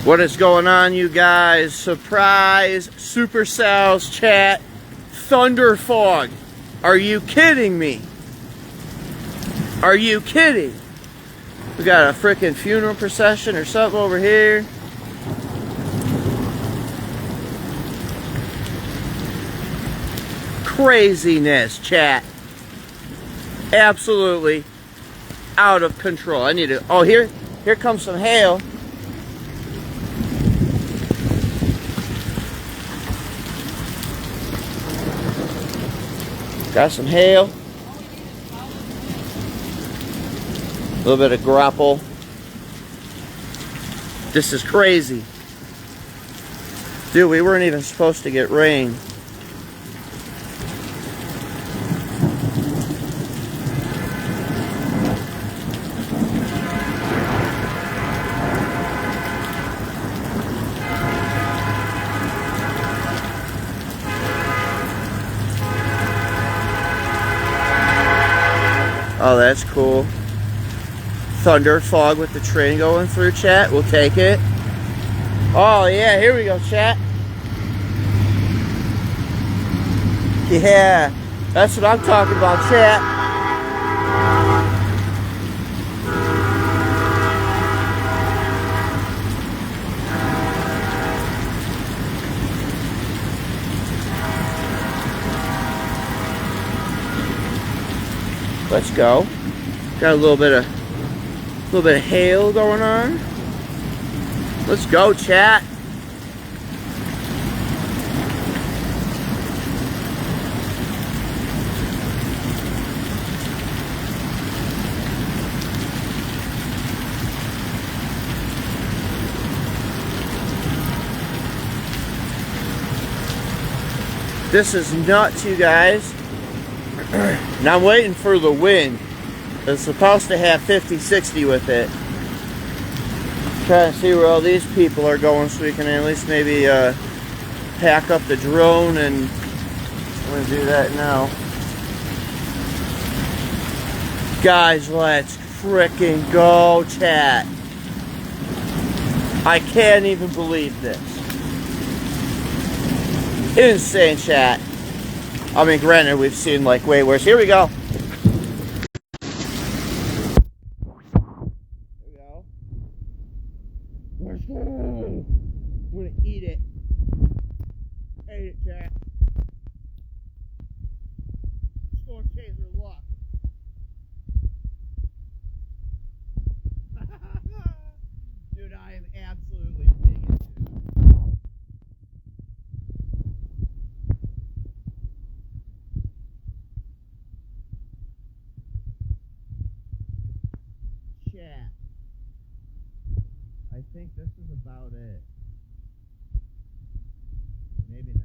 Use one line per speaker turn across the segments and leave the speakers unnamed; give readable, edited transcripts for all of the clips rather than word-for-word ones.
What is going on, you guys? Surprise supercells chat. Thunder fog. Are you kidding me? Are you kidding? We got a freaking funeral procession or something over here. Craziness, chat. Absolutely out of control. I need to. Oh, here comes some hail. Got some hail. A little bit of grapple. This is crazy. Dude, we weren't even supposed to get rain. Oh, that's cool. Thunder fog with the train going through, chat. We'll take it. Oh, yeah, here we go, chat. Yeah, that's what I'm talking about, chat. Let's go. Got a little bit of hail going on. Let's go, chat. This is nuts, you guys. Now I'm waiting for the wind. It's supposed to have 50, 60 with it. Trying to see where all these people are going so we can at least maybe pack up the drone, and I'm going to do that now. Guys, let's frickin' go, chat. I can't even believe this. Insane, chat. I mean, granted, we've seen like way worse. Here we go. Here we go. Let's go. I'm gonna eat it. Eat it, chat. Storm chaser luck. Dude, I am absolutely digging it. Chat. I think this is about it. Maybe not.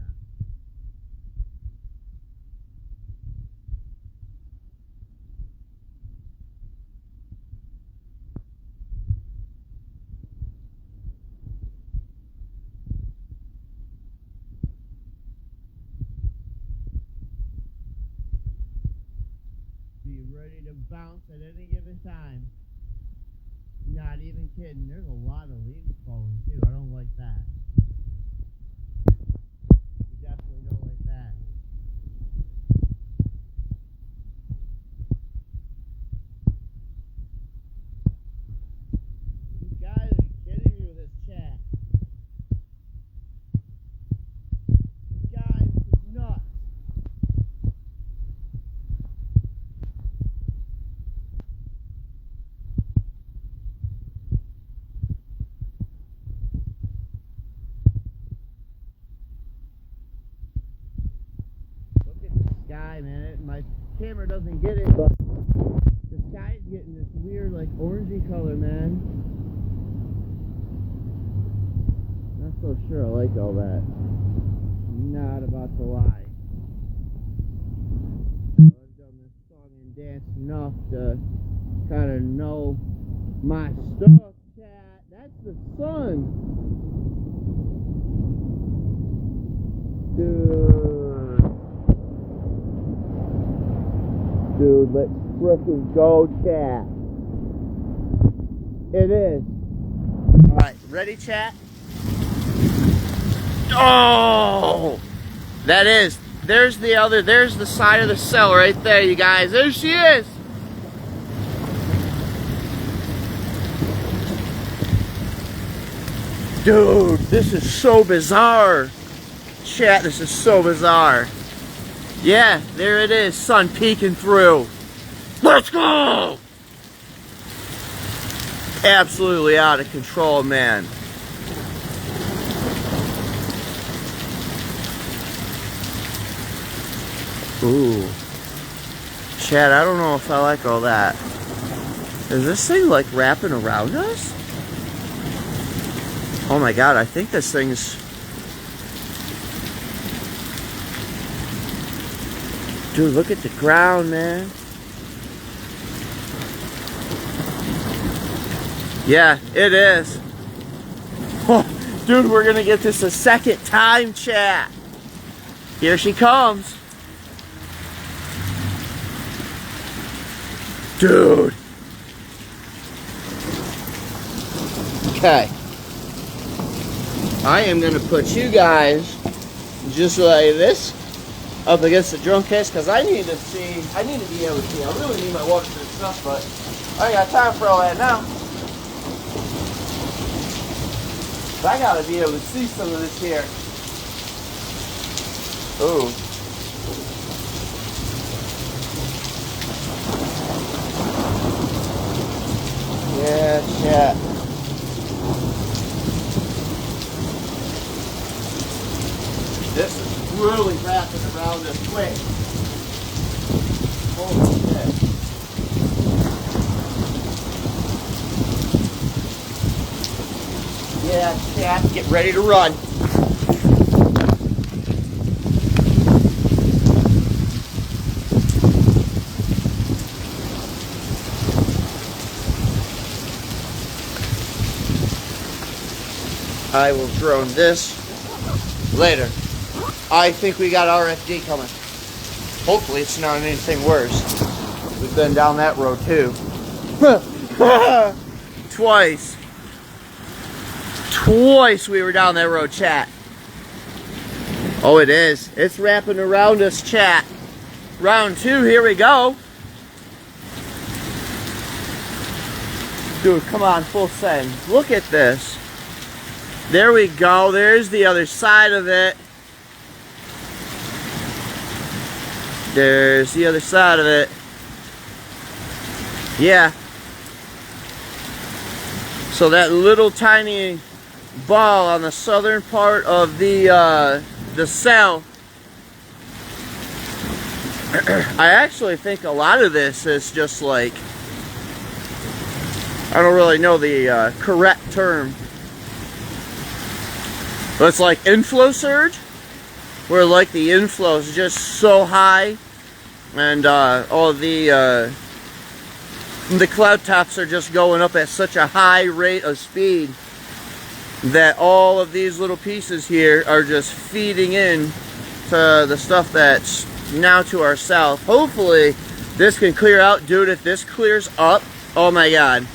Be ready to bounce at any given time. Not even kidding. There's a lot of leaves falling too. I don't like that. We definitely don't like that. You guys are kidding me with this chat. Guys, this is nuts. Sky, man, my camera doesn't get it, but the sky's getting this weird, like, orangey color, man. Not so sure I like all that. Not about to lie. I've done this song and dance enough to kind of know my stuff, chat. That's the sun. Dude, let's frickin' go, chat. It is. Alright, ready, chat? Oh! There's the side of the cell right there, you guys. There she is! Dude, this is so bizarre. Chat, this is so bizarre. Yeah, there it is, sun peeking through. Let's go! Absolutely out of control, man. Ooh. Chad, I don't know if I like all that. Is this thing like wrapping around us? Oh my god, I think this thing's... Dude, look at the ground, man. Yeah, it is. Oh, dude, we're gonna get this a second time, chat. Here she comes. Dude. Okay. I am gonna put you guys just like this up against the drone case because I need to see. I need to be able to see. I really need my waterproof stuff, but I ain't got time for all that now. But I gotta be able to see some of this here. Ooh. Yeah, chat. This is really wrapping around us quick. Holy shit. Yeah, chat, get ready to run. I will drone this later. I think we got RFD coming. Hopefully it's not anything worse. We've been down that road too. Twice we were down that road, chat. Oh, it is. It's wrapping around us, chat. Round 2, here we go. Dude, come on, full send. Look at this. There we go. There's the other side of it. There's the other side of it. Yeah. So that little tiny ball on the southern part of the cell. I actually think a lot of this is just like, I don't really know the correct term. But it's like inflow surge, where like the inflow is just so high, and all the cloud tops are just going up at such a high rate of speed that all of these little pieces here are just feeding in to the stuff that's now to our south. Hopefully this can clear out. Dude, if this clears up, oh my god.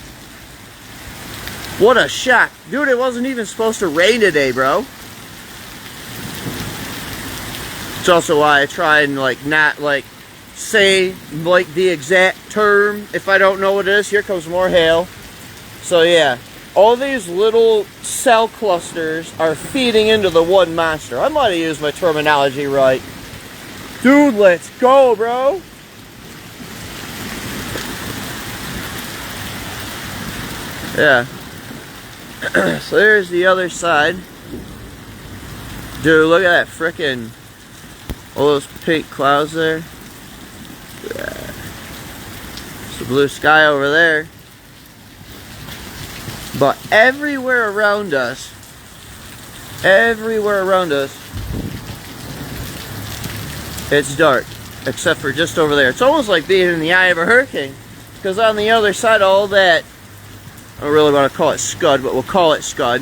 What a shock. Dude, it wasn't even supposed to rain today, bro. It's also why I try and like not like say like the exact term if I don't know what it is. Here comes more hail. So yeah, all these little cell clusters are feeding into the one monster. I might have used my terminology right. Dude, let's go, bro. Yeah. So there's the other side. Dude, look at that frickin' all those pink clouds there. Yeah. It's the blue sky over there. But everywhere around us, it's dark. Except for just over there. It's almost like being in the eye of a hurricane. Because on the other side of all that, I don't really want to call it scud, but we'll call it scud.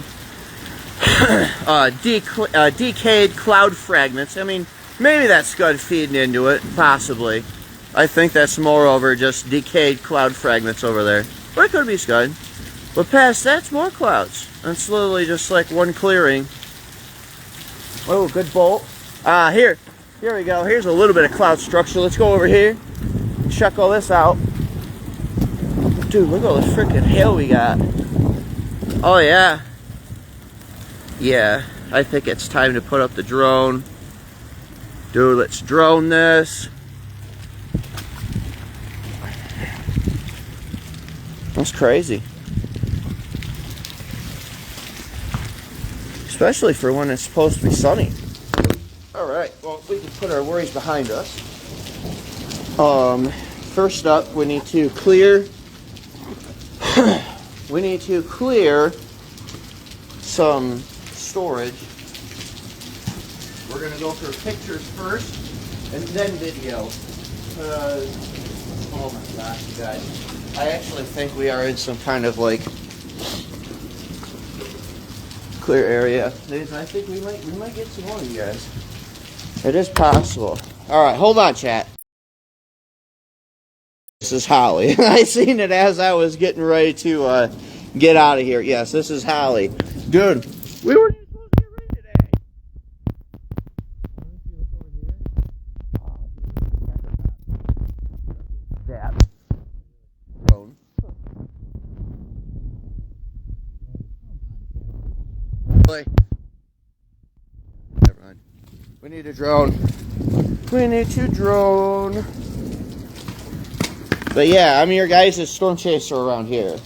Decayed cloud fragments. I mean, maybe that's scud feeding into it, possibly. I think that's moreover just decayed cloud fragments over there. Or it could be scud. But past that's more clouds. And slowly just like one clearing. Oh, good bolt. Here we go. Here's a little bit of cloud structure. Let's go over here. Check all this out. Dude, look at all this freaking hail we got. Oh, yeah. Yeah, I think it's time to put up the drone. Dude, let's drone this. That's crazy. Especially for when it's supposed to be sunny. Alright, well, we can put our worries behind us. First up, we need to clear some storage. We're gonna go through pictures first and then video. Oh my gosh, you guys. I actually think we are in some kind of like clear area. I think we might get some more of you guys. It is possible. Alright, hold on, chat. This is Holly. I seen it as I was getting ready to get out of here. Yes, this is Holly. Dude, we were supposed to get rain today. That drone. Never mind. We need a drone. We need to drone. But yeah, I'm your guys' storm chaser around here.